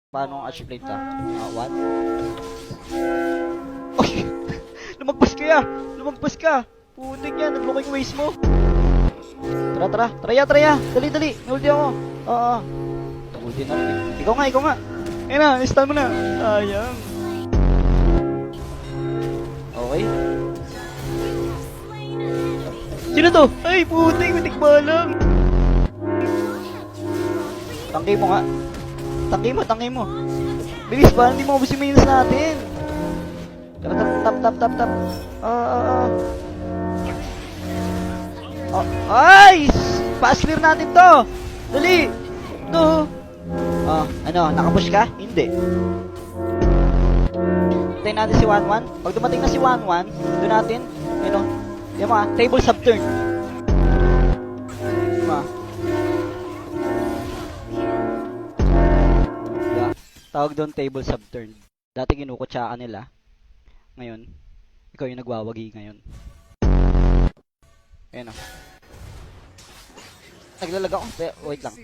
Paano ang achieve to? What? Oy! Lumagpas ka ya! Lumagpas ka! Putik yan, nag-block yung waist mo. Tara. Traya! Dali! Nuldi ako. Oo. Nuldi na rin. Ikaw nga. Ayun na, stun mo na. Sayang. Okay. Sino to? Ay, putik, mitik balang. Tangkay mo nga. Tangkay mo. Bilis ba? Hindi mo mabos yung minions natin. Tap. Ay! Pass clear natin to. Dali. No. Nakapush ka? Hindi. Hintayin natin si 1-1. Pag dumating na si 1-1, doon natin, yan mga, table subturn. Tawag doon table subturn. Dati kinukutsaan nila. Ngayon, ikaw yung nagwawagi ngayon. Ayan o. Naglalag ako. Wait lang.